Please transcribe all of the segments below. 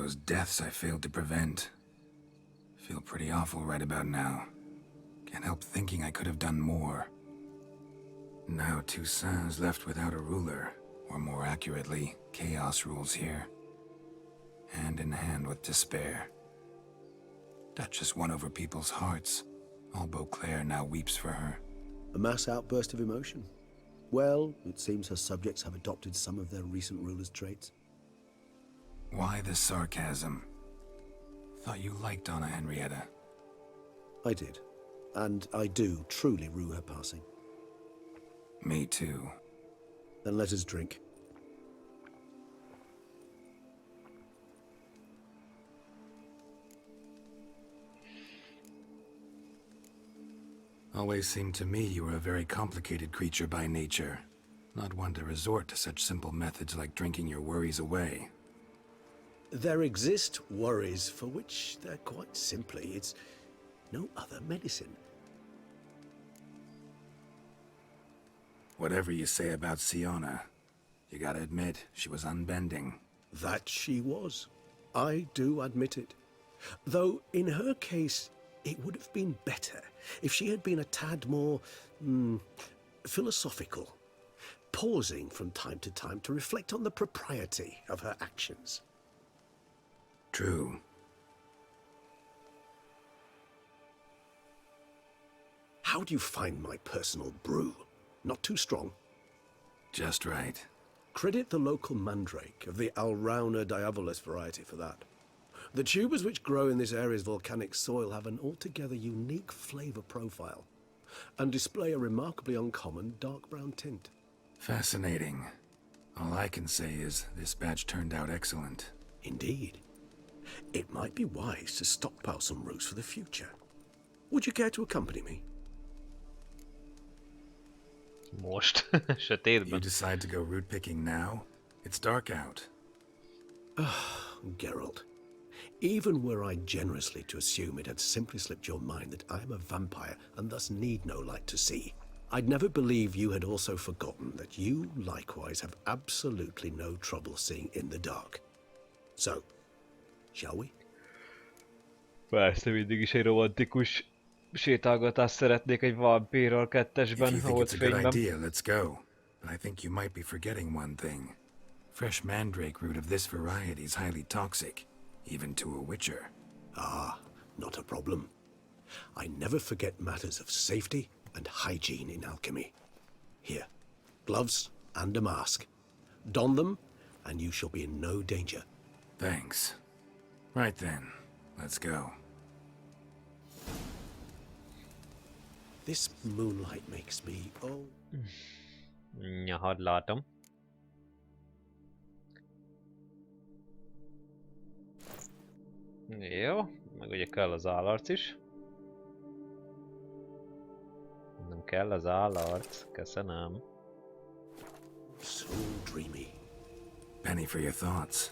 those deaths I failed to prevent. Feel pretty awful right about now. Can't help thinking I could have done more. Now Toussaint's left without a ruler, or more accurately, chaos rules here. Hand in hand with despair. Duchess won over people's hearts. All Beauclair now weeps for her. A mass outburst of emotion. Well, it seems her subjects have adopted some of their recent ruler's traits. Why the sarcasm? Thought you liked Donna Henrietta. I did. And I do truly rue her passing. Me too. Then let us drink. Always seemed to me you were a very complicated creature by nature. Not one to resort to such simple methods like drinking your worries away. There exist worries for which they're quite simply, it's no other medicine. Whatever you say about Siona, you gotta admit, she was unbending. That she was. I do admit it. Though, in her case, it would have been better if she had been a tad more, philosophical, pausing from time to time to reflect on the propriety of her actions. True. How do you find my personal brew? Not too strong? Just right. Credit the local mandrake of the Alrauna diavolis variety for that. The tubers which grow in this area's volcanic soil have an altogether unique flavor profile and display a remarkably uncommon dark brown tint. Fascinating. All I can say is this batch turned out excellent. Indeed. It might be wise to stockpile some roots for the future. Would you care to accompany me? Most. You Sötétben. decide to go root picking now? It's dark out. Geralt, even were I generously to assume it had simply slipped your mind that I am a vampire and thus need no light to see, I'd never believe you had also forgotten that you likewise have absolutely no trouble seeing in the dark. So, shall we? Persze, mindig is egy romantikus sétálgatást szeretnék egy vampírral If kettesben, you think ahogy it's a good fényben. idea, let's go. But I think you might be forgetting one thing. Fresh mandrake root of this variety is highly toxic, even to a witcher. Ah, not a problem. I never forget matters of safety and hygiene in alchemy. Here, gloves and a mask. Don them, and you shall be in no danger. Thanks. Right then, let's go. This moonlight makes me, oh... Ja, hadd látom. Jó, meg ugye kell az állarc is. Nem kell az állarc, köszönöm. so dreamy. Penny for your thoughts.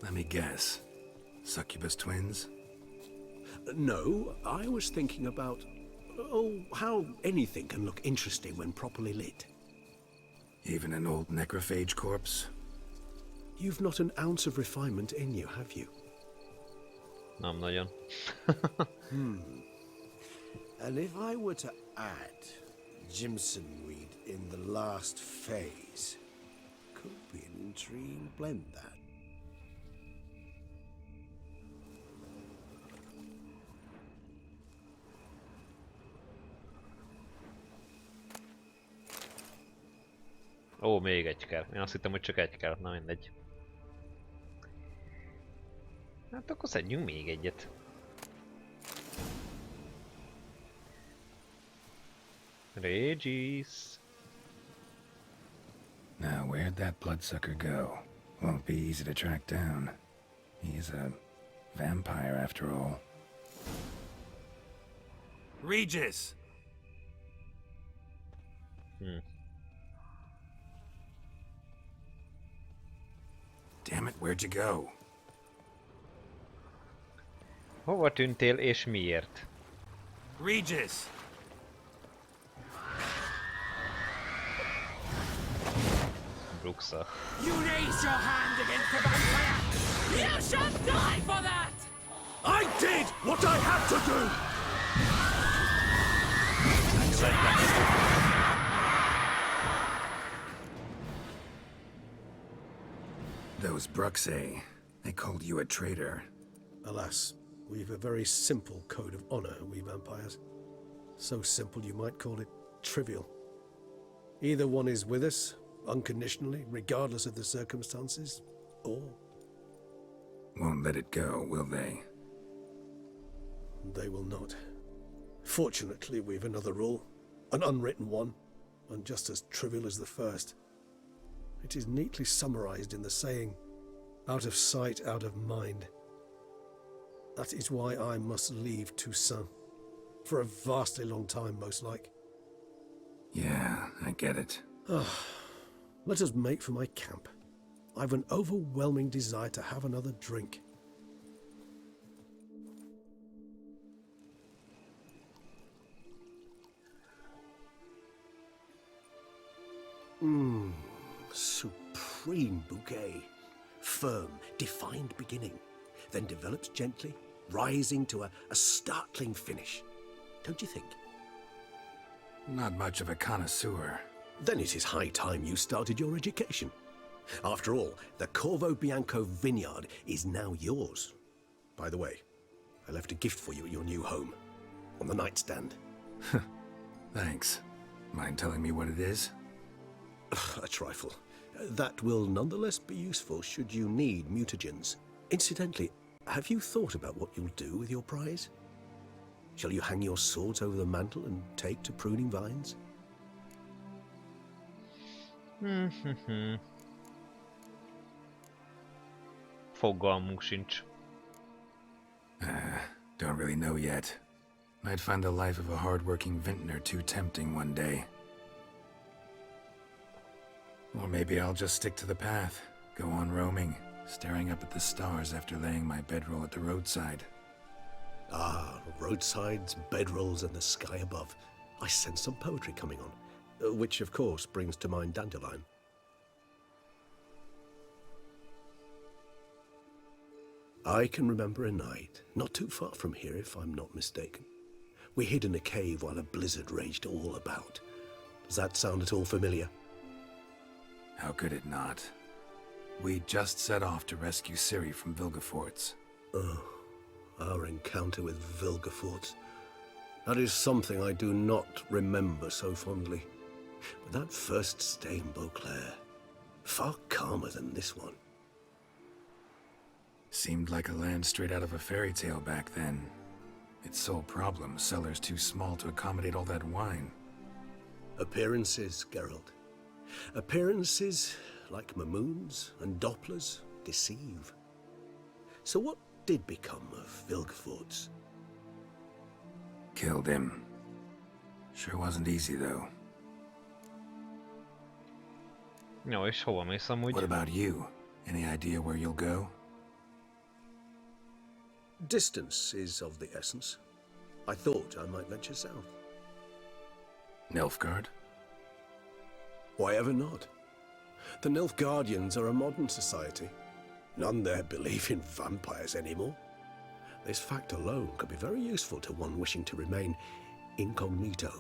Let me guess. Succubus twins? No, I was thinking about, how anything can look interesting when properly lit. Even an old necrophage corpse? You've not an ounce of refinement in you, have you? Nem nagyon. And if I were to add Jimson weed in the last phase, could be an intriguing blend, that. Ó, még egy kell. Én azt hittem, hogy csak egy kell. Na mindegy. Hát akkor szedjünk még egyet. Regis. Now, where'd that bloodsucker go? Won't be easy to track down. He's a vampire after all. Regis! Damn it, where'd you go? Hova tűntél és miért? Regis! Bruxa. You raise your hand against the vampire! You shall die for that! I did what I had to do! Those Bruxae, they called you a traitor. Alas, we've a very simple code of honor, we vampires. So simple you might call it trivial. Either one is with us, unconditionally, regardless of the circumstances, or... Won't let it go, will they? they will not. Fortunately, we've another rule, an unwritten one, and just as trivial as the first. It is neatly summarized in the saying, out of sight, out of mind. That is why I must leave Toussaint. For a vastly long time, most like. Yeah, I get it. Let us make for my camp. I've an overwhelming desire to have another drink. Supreme bouquet. Firm, defined beginning, then develops gently, rising to a startling finish. Don't you think? Not much of a connoisseur. Then it is high time you started your education. After all, the Corvo Bianco vineyard is now yours. By the way, I left a gift for you at your new home, on the nightstand. Thanks. Mind telling me what it is? A trifle. That will nonetheless be useful should you need mutagens. Incidentally, have you thought about what you'll do with your prize? Shall you hang your swords over the mantle and take to pruning vines? Fogalmunk sincs. Don't really know yet. Might find the life of a hard-working vintner too tempting one day. Or maybe I'll just stick to the path, go on roaming, staring up at the stars after laying my bedroll at the roadside. Ah, roadsides, bedrolls, and the sky above. I sense some poetry coming on, which of course brings to mind Dandelion. I can remember a night, not too far from here if I'm not mistaken. We hid in a cave while a blizzard raged all about. Does that sound at all familiar? How could it not? We just set off to rescue Ciri from Vilgefortz. Oh, our encounter with Vilgefortz. That is something I do not remember so fondly. But that first stay in Beauclair, far calmer than this one. Seemed like a land straight out of a fairy tale back then. Its sole problem, cellars too small to accommodate all that wine. Appearances, Geralt. Appearances, like Mamoons and Dopplers, deceive. So what did become of Vilgefortz? Killed him. Sure wasn't easy, though. Jó, és hova mész amúgy? What about you? Any idea where you'll go? Distance is of the essence. I thought I might venture south. Nilfgaard? Why ever not? The Nilfgaardians are a modern society. None there believe in vampires anymore. This fact alone could be very useful to one wishing to remain incognito.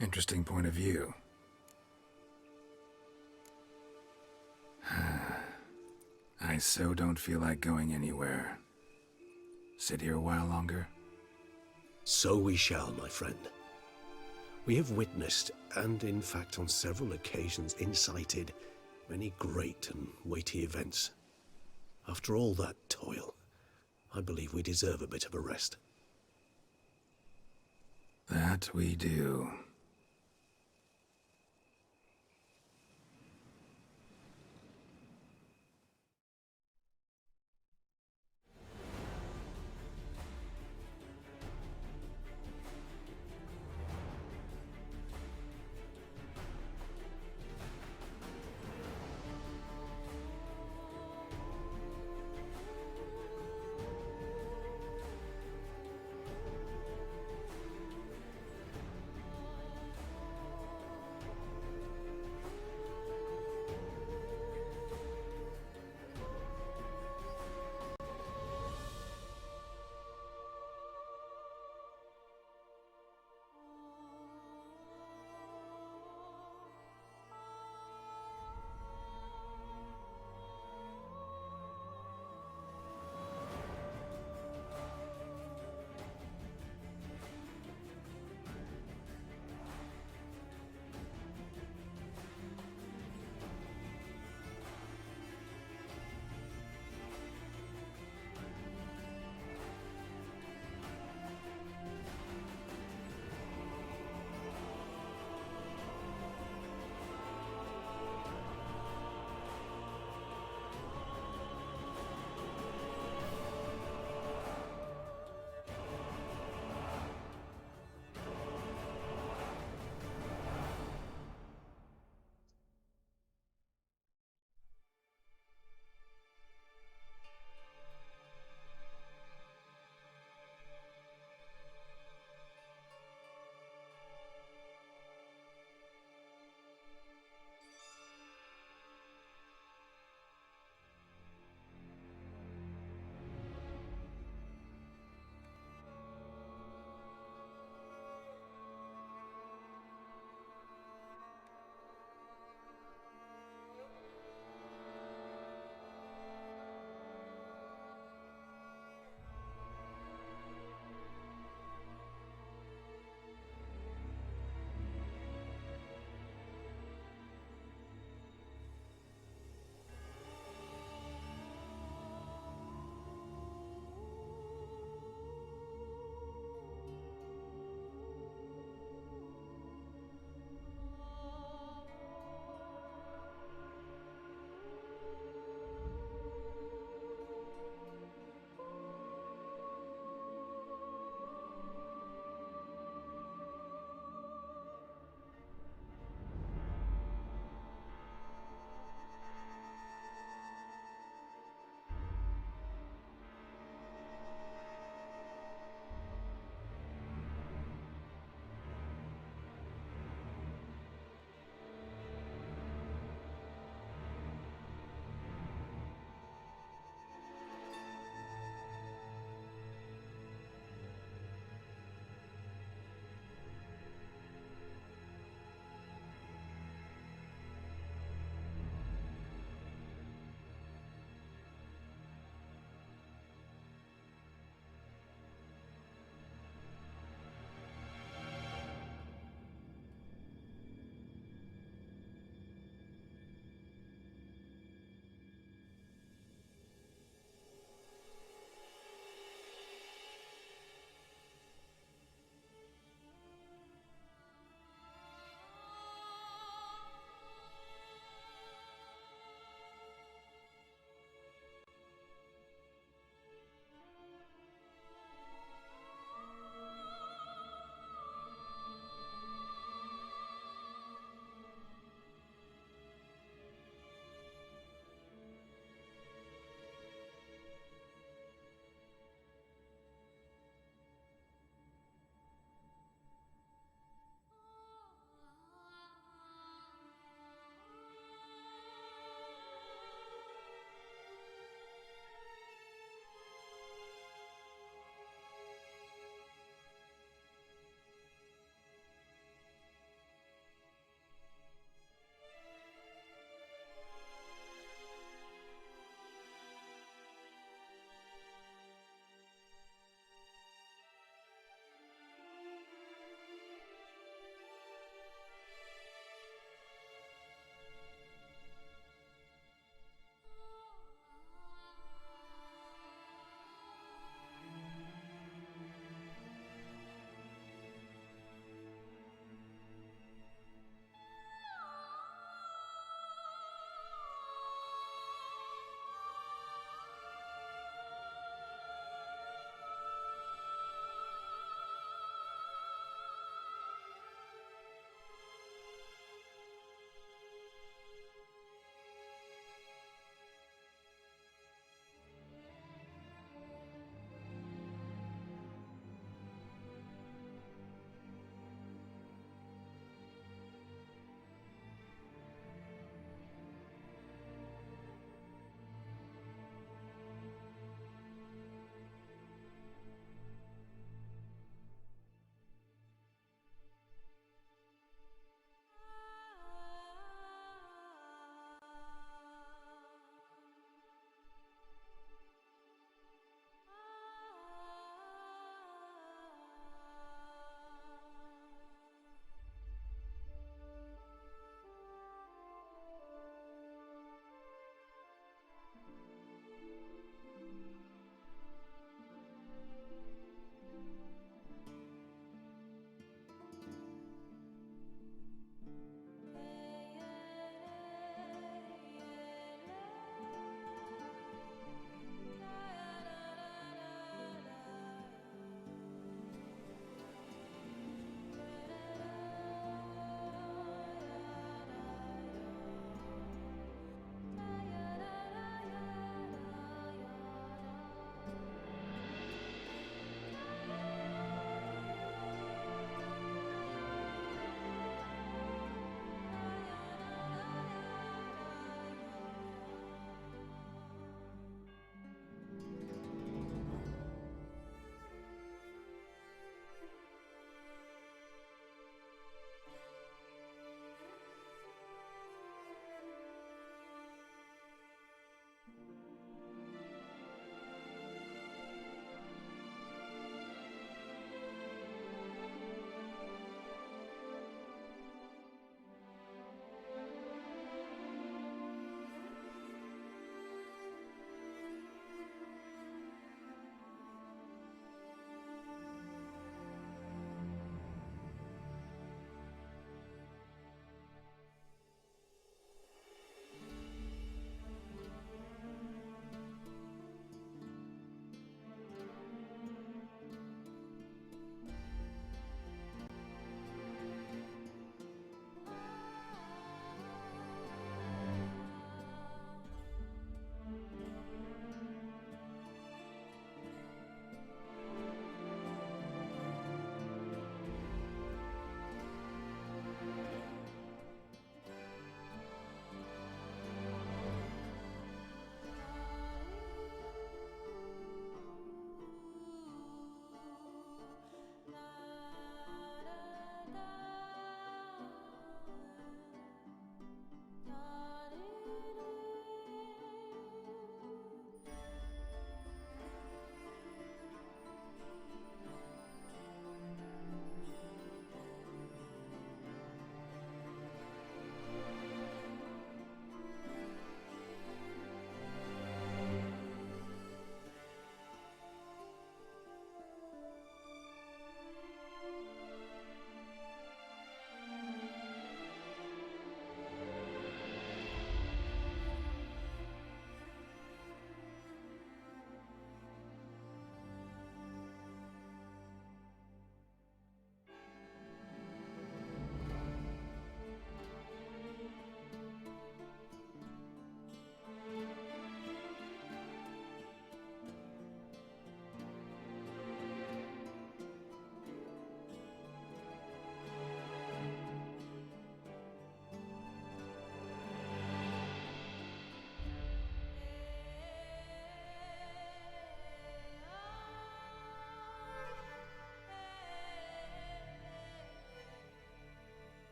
Interesting point of view. I so don't feel like going anywhere. Sit here a while longer? So we shall, my friend. We have witnessed, and in fact on several occasions incited, many great and weighty events. After all that toil, I believe we deserve a bit of a rest. That we do.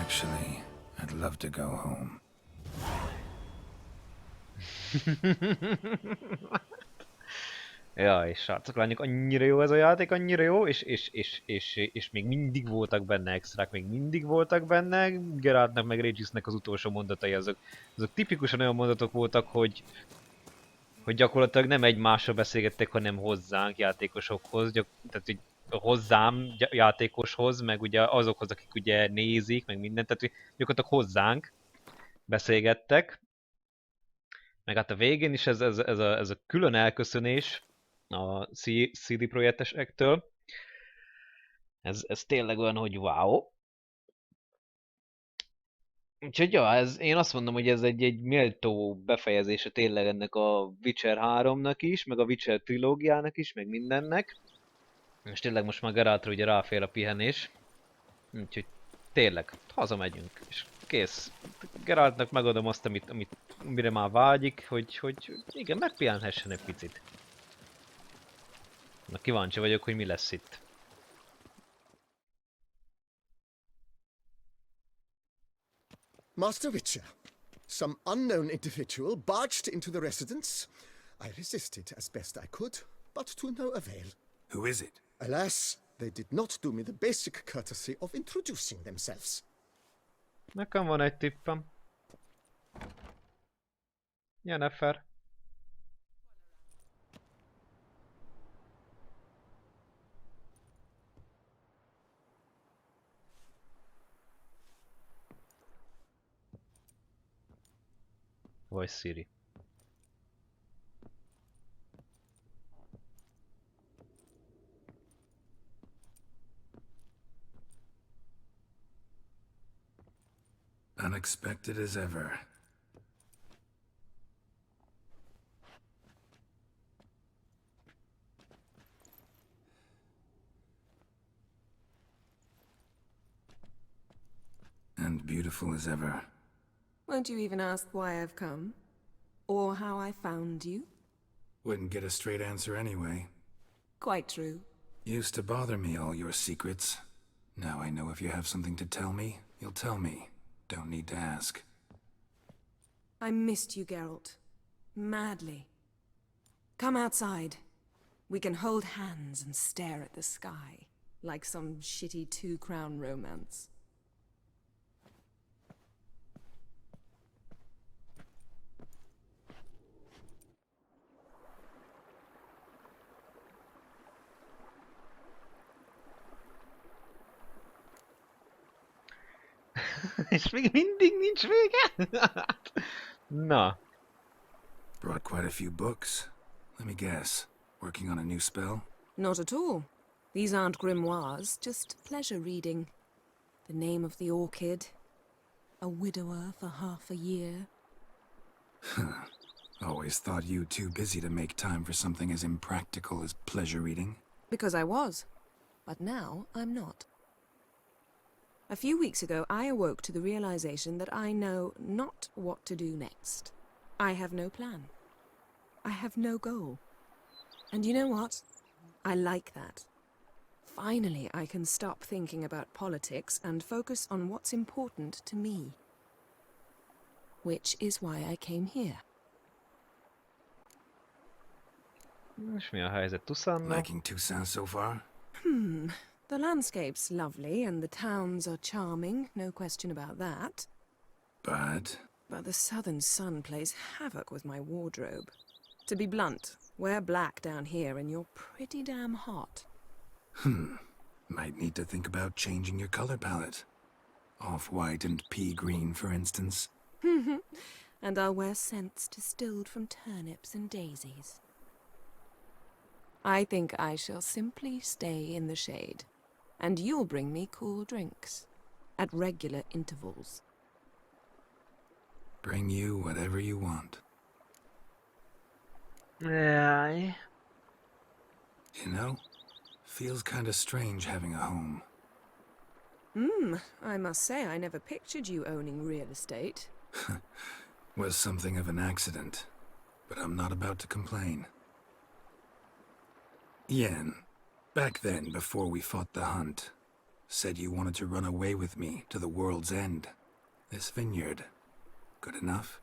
Actually, I'd love to go home. Ja, és srácok, lányok, annyira jó ez a játék, annyira jó, és még mindig voltak benne extrák, még mindig voltak benne. Geraltnak meg Regisnek az utolsó mondatai, azok tipikusan olyan mondatok voltak, hogy gyakorlatilag nem egymással beszélgettek, hanem hozzánk, játékosokhoz, tehát hogy hozzám, játékoshoz, meg ugye azokhoz, akik ugye nézik, meg mindent, tehát hogy gyakorlatilag hozzánk beszélgettek. Meg hát a végén is ez a külön elköszönés a CD Projektesektől, ez tényleg olyan, hogy wow. Úgyhogy ja, én azt mondom, hogy ez egy méltó befejezése tényleg ennek a Witcher 3-nak is, meg a Witcher trilógiának is, meg mindennek. És tényleg most már Geraltra ugye ráfér a pihenés. Úgyhogy tényleg, hazamegyünk, és kész. Geraltnak megadom azt, amire már vágyik, hogy igen, megpihenhessen egy picit. Na kíváncsi vagyok, hogy mi lesz itt. Master Witcher, some unknown individual barged into the residence. I resisted as best I could, but to no avail. Who is it? Alas, they did not do me the basic courtesy of introducing themselves. Nekem van egy tippem. Jennifer. Vagy Siri. Unexpected as ever. And beautiful as ever. Won't you even ask why I've come? Or how I found you? Wouldn't get a straight answer anyway. Quite true. Used to bother me, all your secrets. Now I know if you have something to tell me, you'll tell me. Don't need to ask. I missed you, Geralt. Madly. Come outside. We can hold hands and stare at the sky, like some shitty two-crown romance. És még mindig nincs vége? Na. Brought quite a few books. Let me guess. Working on a new spell? Not at all. These aren't grimoires, just pleasure reading. The name of the orchid. A widower for half a year. Always thought you too busy to make time for something as impractical as pleasure reading. Because I was. But now I'm not. A few weeks ago, I awoke to the realization that I know not what to do next. I have no plan. I have no goal. And you know what? I like that. Finally, I can stop thinking about politics and focus on what's important to me. Which is why I came here. És mi a helyzet Tucsonnal? Liking Toussaint so far? The landscape's lovely and the towns are charming, no question about that. But But the southern sun plays havoc with my wardrobe. To be blunt, wear black down here and you're pretty damn hot. might need to think about changing your color palette. Off-white and pea green, for instance. And I'll wear scents distilled from turnips and daisies. I think I shall simply stay in the shade. And you'll bring me cool drinks. At regular intervals. Bring you whatever you want. Jaj. You know, feels kinda strange having a home. I must say I never pictured you owning real estate. Was something of an accident, but I'm not about to complain. Yen, back then, before we fought the hunt, Said you wanted to run away with me to the world's end. This vineyard. Good enough?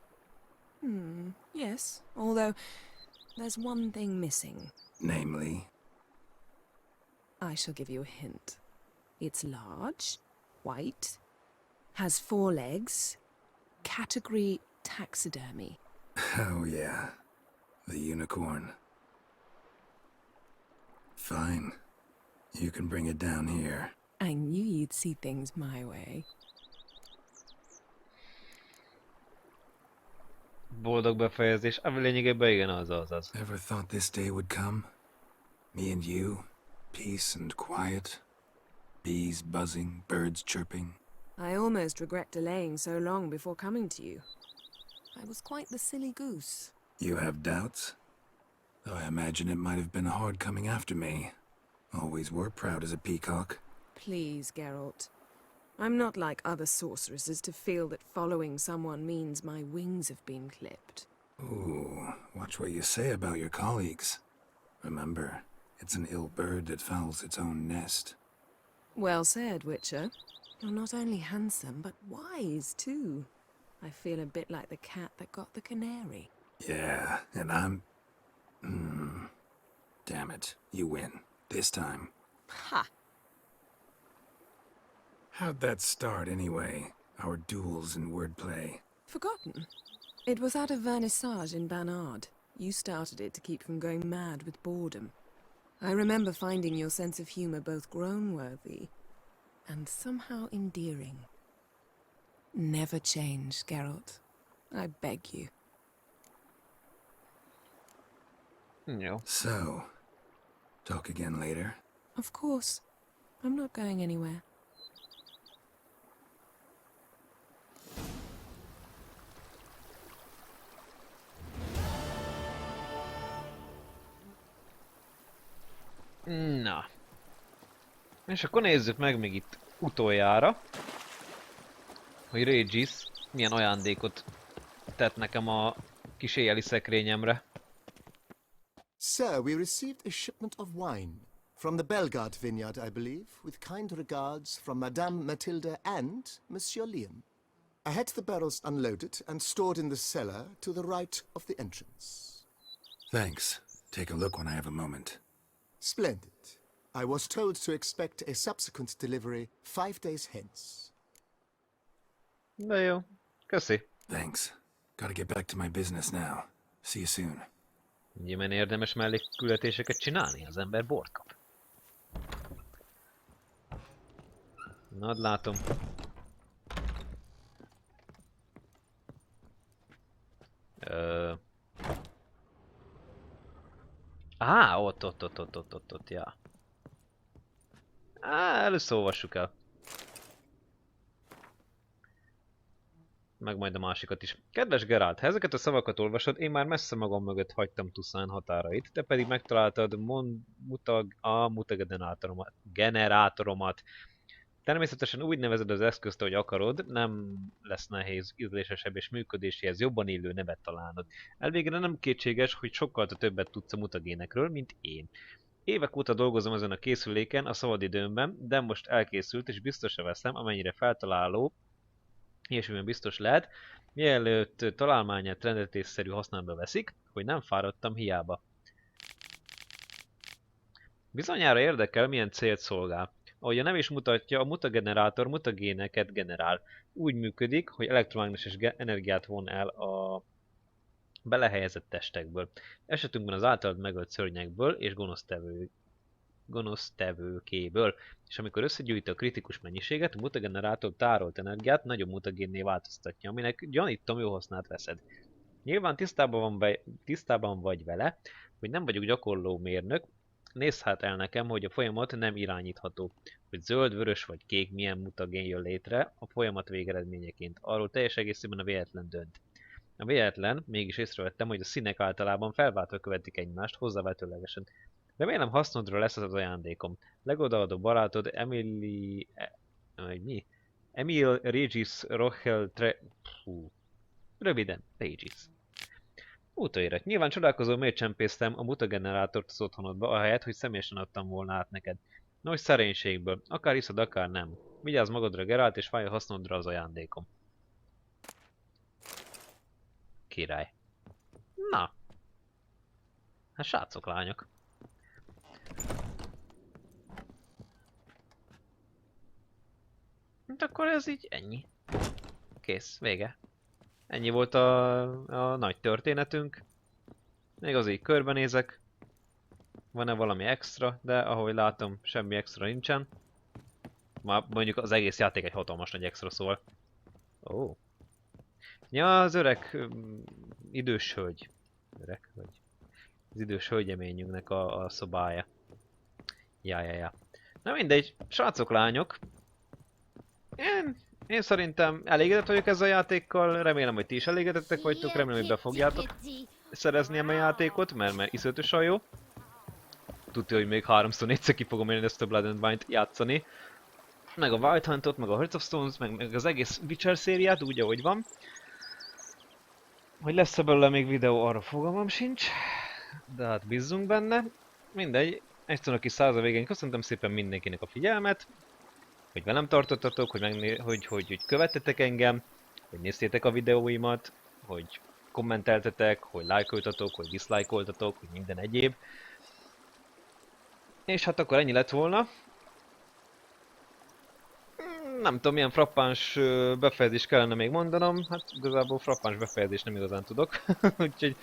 Yes, although there's one thing missing. Namely? I shall give you a hint. It's large, white, has 4 legs, category taxidermy. Oh yeah. The unicorn. Fine. You can bring it down here. I knew you'd see things my way. Boldog befejezés. Ami lényegében igen, az. Ever thought this day would come? Me and you, peace and quiet. Bees buzzing, birds chirping. I almost regret delaying so long before coming to you. I was quite the silly goose. You have doubts? Though I imagine it might have been hard coming after me. Always were proud as a peacock. Please, Geralt. I'm not like other sorceresses to feel that following someone means my wings have been clipped. Ooh, watch what you say about your colleagues. Remember, it's an ill bird that fouls its own nest. Well said, Witcher. You're not only handsome, but wise, too. I feel a bit like the cat that got the canary. Yeah, and I'm... Damn it, you win. This time. Ha! How'd that start, anyway? Our duels and wordplay. Forgotten. It was at a vernissage in Banard. You started it to keep from going mad with boredom. I remember finding your sense of humor both groan-worthy and somehow endearing. Never change, Geralt. I beg you. Jó. So, talk again later? Of course. I'm not going anywhere. Na. És akkor nézzük meg még itt utoljára, hogy Regis milyen ajándékot tett nekem a kis éjjeli szekrényemre. Sir, we received a shipment of wine from the Belgard vineyard, I believe, with kind regards from Madame Matilda and Monsieur Liam. I had the barrels unloaded and stored in the cellar to the right of the entrance. Thanks. Take a look when I have a moment. Splendid. I was told to expect a subsequent delivery 5 days hence. De jó. Köszi. Thanks. Gotta get back to my business now. See you soon. Nyilván érdemes mellékküldetéseket csinálni, az ember bort kap. Na, látom. Ott, ja. Először olvassuk el. Meg majd a másikat is. Kedves Geralt, ha ezeket a szavakat olvasod, én már messze magam mögött hagytam Tuszán határait, te pedig megtaláltad a mutagenerátoromat. Természetesen úgy nevezed az eszközt, ahogy akarod, nem lesz nehéz, ízlésesebb és működéséhez jobban illő nevet találnod. Elvégre nem kétséges, hogy sokkal többet tudsz a mutagénekről, mint én. Évek óta dolgozom ezen a készüléken a szabadidőmben, de most elkészült és biztosra veszem, amennyire feltaláló, ilyesmiben biztos lehet, mielőtt találmányát rendetésszerű használatba veszik, hogy nem fáradtam hiába. Bizonyára érdekel, milyen célt szolgál. Ahogy a neve is mutatja, a mutagenerátor mutagéneket generál. Úgy működik, hogy elektromágneses energiát von el a belehelyezett testekből. Esetünkben az általad megölt szörnyekből és gonosztevőkéből. És amikor összegyűjti a kritikus mennyiséget, a mutagenerátor tárolt energiát nagyobb mutagénné változtatja, aminek gyanítom jó hasznát veszed. Nyilván tisztában vagy vele, hogy nem vagyok gyakorló mérnök, nézz hát el nekem, hogy a folyamat nem irányítható. Hogy zöld, vörös vagy kék milyen mutagén jön létre a folyamat végeredményeként. Arról teljes egészében a véletlen dönt. A véletlen, mégis észrevettem, hogy a színek általában felváltva követik egymást, hozzávetőlegesen. Remélem hasznodra lesz az ajándékom. Legodaadó barátod Emil Regis Rochel Röviden, Regis. Utóélet. Nyilván csodálkozó, miért csempésztem a mutagenerátort az otthonodba, ahelyett, hogy személyesen adtam volna át neked. Nagy szerénységből. Akár iszod, akár nem. Vigyázz magadra, Geralt, és válj a hasznodra az ajándékom. Király. Na. Hát srácok, lányok. Hát akkor ez így ennyi. Kész, vége. Ennyi volt a nagy történetünk. Még azért körbenézek. Van-e valami extra, de ahogy látom, semmi extra nincsen. Már mondjuk az egész játék egy hatalmas nagy extra, szóval. Ó. Ja, az öreg idős hölgy. Öreg hölgy. Az idős hölgyeményünknek a szobája. Ja. Na mindegy, srácok, lányok. Én szerintem elégedett vagyok ezzel a játékkal, remélem, hogy ti is elégedettek vagytok, remélem, hogy be fogjátok szerezni a játékot, mert iszonyatosan jó. Tudja, hogy még 3-4-szer ki fogom élni ezt a Blood and Wine-t játszani. Meg a Wild Huntot, meg a Hearts of Stones, meg az egész Witcher szériát, úgy ahogy van. Hogy lesz-e belőle még videó, arra fogalmam sincs. De hát bízzunk benne. Mindegy, egy kis 100 a végén köszöntöm szépen mindenkinek a figyelmet. Hogy velem tartottatok, hogy követtetek engem, hogy néztétek a videóimat, hogy kommenteltetek, hogy lájkoltatok, hogy diszlájkoltatok, hogy minden egyéb. És hát akkor ennyi lett volna. Nem tudom, milyen frappáns befejezést kellene még mondanom, hát igazából frappáns befejezést nem igazán tudok. úgyhogy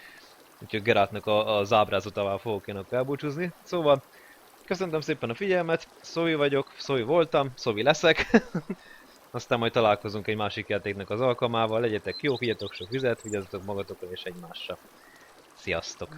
Geraltnak az ábrázatával fogok én akkor elbúcsúzni. Szóval, köszöntöm szépen a figyelmet, Szóvi vagyok, Szóvi voltam, Szóvi leszek. Aztán majd találkozunk egy másik játéknak az alkalmával, legyetek jók, vigyetek sok vizet, vigyázzatok magatokra és egymásra. Sziasztok!